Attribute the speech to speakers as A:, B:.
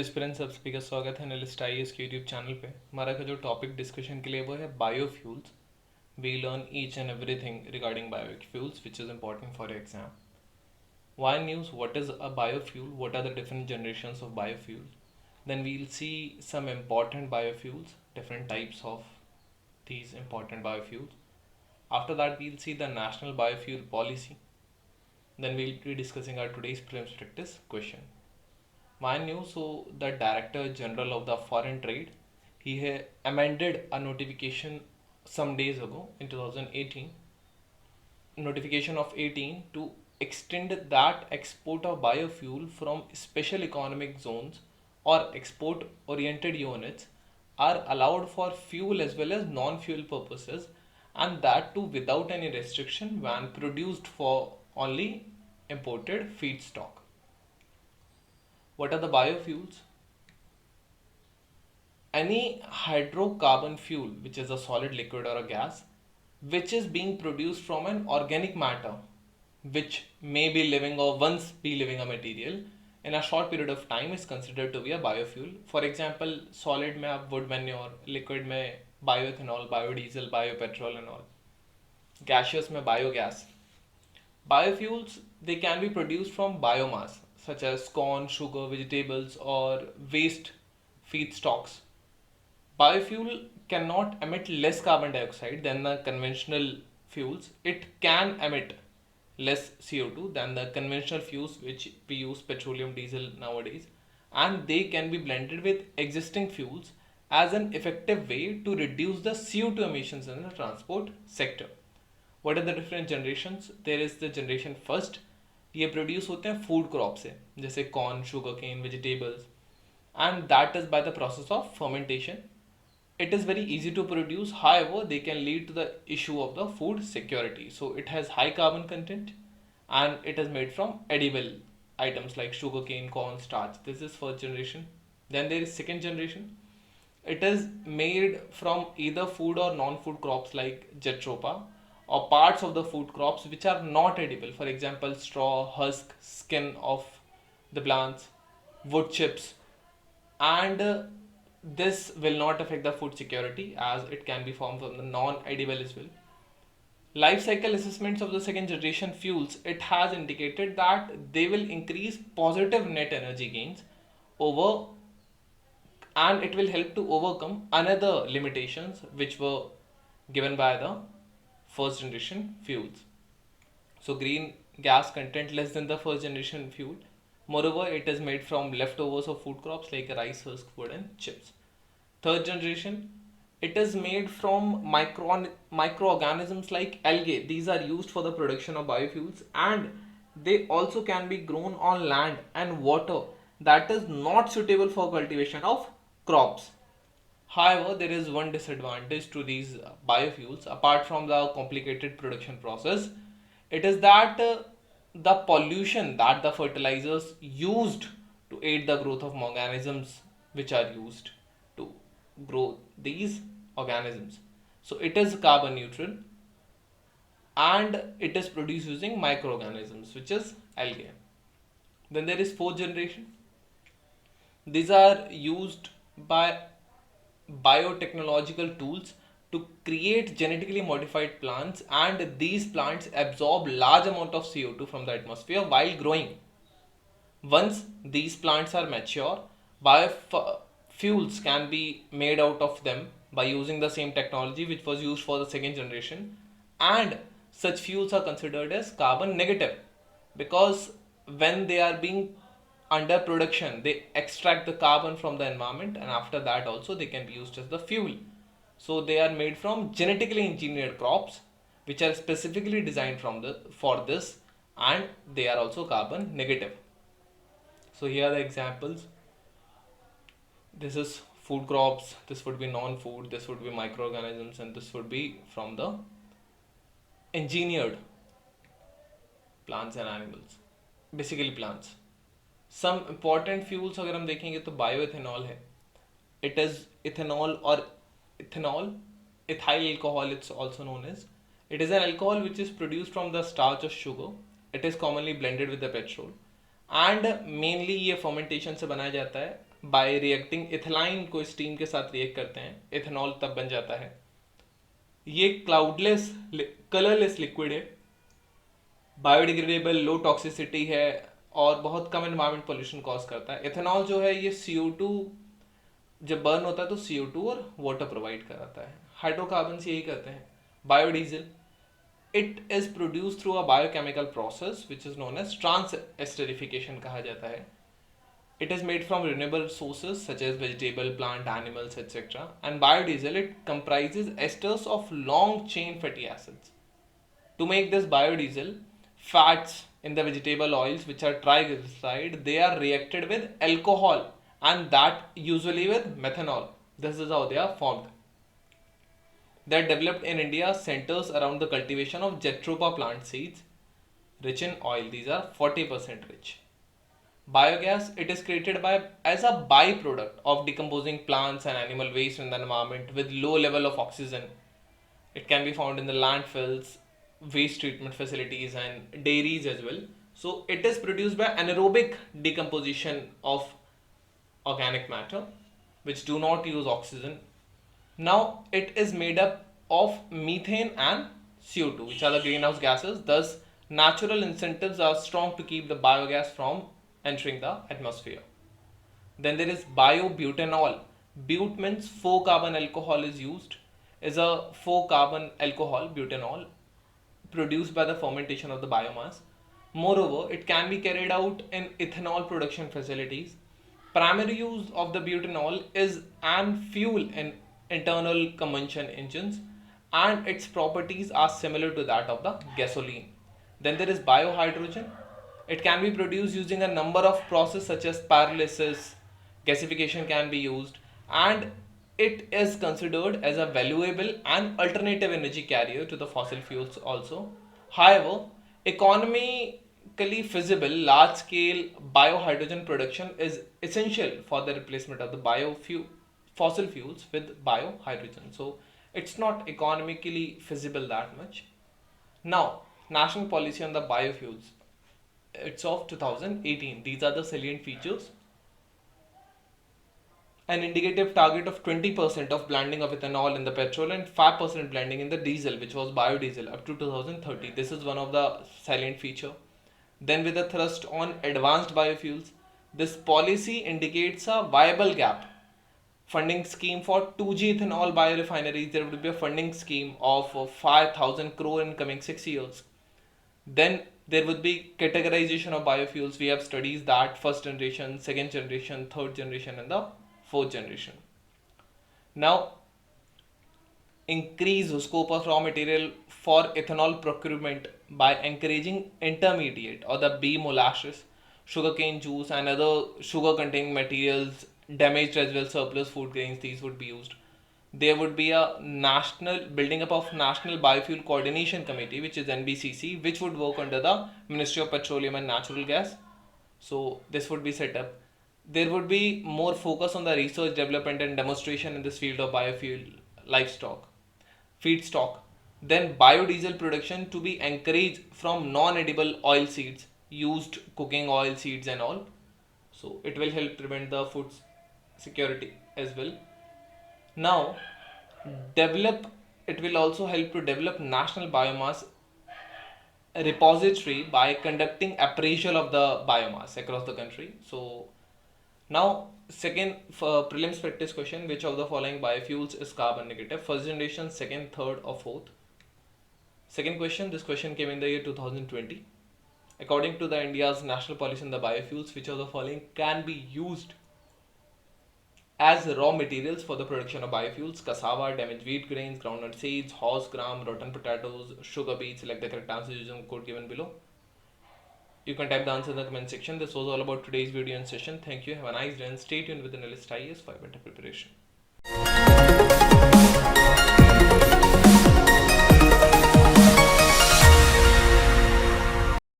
A: Aspirants, आप सभी का स्वागत है एनालिस्ट आईएएस के यूट्यूब चैनल पे। हमारा का जो टॉपिक डिस्कशन के लिए वो है biofuels. We learn each and everything regarding biofuels which is important for exam. Why news? What is a biofuel? What are the different generations of biofuel? Then we'll see some important biofuels, different types of these important biofuels. After that, we'll see the national biofuel policy. Then we'll be discussing our today's prelims practice question. Why news? So the Director General of the Foreign Trade, he amended a notification some days ago in 2018, notification of 18, to extend that export of biofuel from special economic zones or export oriented units are allowed for fuel as well as non-fuel purposes, and that too without any restriction when produced for only imported feedstock. What are the biofuels? Any hydrocarbon fuel, which is a solid, liquid, or a gas, which is being produced from an organic matter, which may be living or once be living a material in a short period of time, is considered to be a biofuel. For example, solid में आप wood manure, liquid में bioethanol, biodiesel, biopetrol and all. Gaseous में biogas. Biofuels, they can be produced from biomass such as corn, sugar, vegetables, or waste feedstocks. Biofuel cannot emit less carbon dioxide than the conventional fuels. It can emit less CO2 than the conventional fuels which we use, petroleum, diesel nowadays, and they can be blended with existing fuels as an effective way to reduce the CO2 emissions in the transport sector. What are the different generations? There is the generation first. ये produce होते हैं food crop से, जैसे corn, sugar cane, vegetables, and that is by the process of fermentation. It is very easy to produce, however they can lead to the issue of the food security. So it has high carbon content and it is made from edible items like sugarcane, corn, starch. This is first generation. Then there is second generation. It is made from either food or non-food crops like jatropha, or parts of the food crops which are not edible. For example, straw, husk, skin of the plants, wood chips, and this will not affect the food security as it can be formed from the non-edible as well. Life cycle assessments of the second generation fuels, it has indicated that they will increase positive net energy gains over, and it will help to overcome another limitations which were given by the first generation fuels. So green gas content less than the first generation fuel. Moreover, it is made from leftovers of food crops like rice, husk, wood, and chips. Third generation, it is made from microorganisms like algae. These are used for the production of biofuels, and they also can be grown on land and water that is not suitable for cultivation of crops. However, there is one disadvantage to these biofuels apart from the complicated production process. It is that the pollution that the fertilizers used to aid the growth of organisms which are used to grow these organisms. So it is carbon neutral and it is produced using microorganisms which is algae. Then there is fourth generation. These are used by biotechnological tools to create genetically modified plants, and these plants absorb large amount of CO2 from the atmosphere while growing. Once these plants are mature, biofuels can be made out of them by using the same technology which was used for the second generation, and such fuels are considered as carbon negative because when they are being under production they extract the carbon from the environment, and after that also they can be used as the fuel. So they are made from genetically engineered crops which are specifically designed for this, and they are also carbon negative. So here are the examples. This is food crops, this would be non-food, this would be microorganisms, and this would be from the engineered plants and animals, basically plants. Some important fuels अगर हम देखेंगे तो bioethanol है. It is ethanol और ethanol, ethyl alcohol it's also known as. It is an alcohol which is produced from the starch of sugar. It is commonly blended with the petrol, and mainly ये fermentation से बनाया जाता है bye reacting इथिलाइन को steam के साथ react करते हैं, इथेनॉल तब बन जाता है। ये क्लाउडलेस कलरलेस लिक्विड है, बायोडिग्रेडेबल, लो टॉक्सिसिटी है और बहुत कम एनवायरमेंट पोल्यूशन कॉज करता है। इथेनॉल जो है ये CO2 जब बर्न होता है तो CO2 और वाटर प्रोवाइड कराता है। हाइड्रोकार्बन यही करते हैं। Biodiesel, it is produce through a biochemical process which is known as transesterification कहा जाता है। It is made from renewable sources such as vegetable, plant, animals, etc. And biodiesel, it comprises esters of long chain fatty acids. To make this biodiesel, fats in the vegetable oils which are triglyceride, they are reacted with alcohol and that usually with methanol. This is how they are formed. They are developed in India centers around the cultivation of Jatropha plant seeds rich in oil. These are 40% rich. Biogas, it is created by as a byproduct of decomposing plants and animal waste in the environment with low level of oxygen. It can be found in the landfills, waste treatment facilities and dairies as well. So it is produced by anaerobic decomposition of organic matter which do not use oxygen. Now it is made up of methane and CO2, which are the greenhouse gases. Thus, natural incentives are strong to keep the biogas from entering the atmosphere. Then there is biobutanol. But means 4 carbon alcohol is used. Is a 4 carbon alcohol, butanol, produced by the fermentation of the biomass. Moreover, it can be carried out in ethanol production facilities. Primary use of the butanol is an fuel in internal combustion engines and its properties are similar to that of the gasoline. Then there is biohydrogen. It can be produced using a number of processes such as pyrolysis, gasification can be used, and it is considered as a valuable and alternative energy carrier to the fossil fuels also. However, economically feasible large scale biohydrogen production is essential for the replacement of the fossil fuels with biohydrogen. So it's not economically feasible that much. Now, national policy on the biofuels. It's of 2018. These are the salient features. An indicative target of 20% of blending of ethanol in the petrol and 5% blending in the diesel, which was biodiesel, up to 2030. This is one of the salient feature. Then with a thrust on advanced biofuels, this policy indicates a viable gap. Funding scheme for 2G ethanol biorefineries, there would be a funding scheme of 5,000 crore in coming 6 years. Then there would be categorization of biofuels. We have studies that first generation, second generation, third generation and the fourth generation. Now increase the scope of raw material for ethanol procurement by encouraging intermediate or the B molasses, sugarcane juice and other sugar containing materials, damaged residual surplus food grains, these would be used. There would be a national building up of National Biofuel Coordination Committee, which is NBCC, which would work under the Ministry of Petroleum and Natural Gas. So this would be set up. There would be more focus on the research, development and demonstration in this field of biofuel livestock, feedstock. Then biodiesel production to be encouraged from non-edible oil seeds, used cooking oil seeds and all. So it will help prevent the food security as well. Now, develop it will also help to develop national biomass repository by conducting appraisal of the biomass across the country. So now second for prelims practice question, which of the following biofuels is carbon negative? First generation, second, third or fourth? Second question, this question came in the year 2020. According to the India's national policy on the biofuels, which of the following can be used as raw materials for the production of biofuels? Cassava, damaged wheat grains, groundnut seeds, horse gram, rotten potatoes, sugar beets. Select the correct answer using the code given below. You can type the answer in the comment section. This was all about today's video and session. Thank you. Have a nice day and stay tuned with ANALYST IAS for better preparation.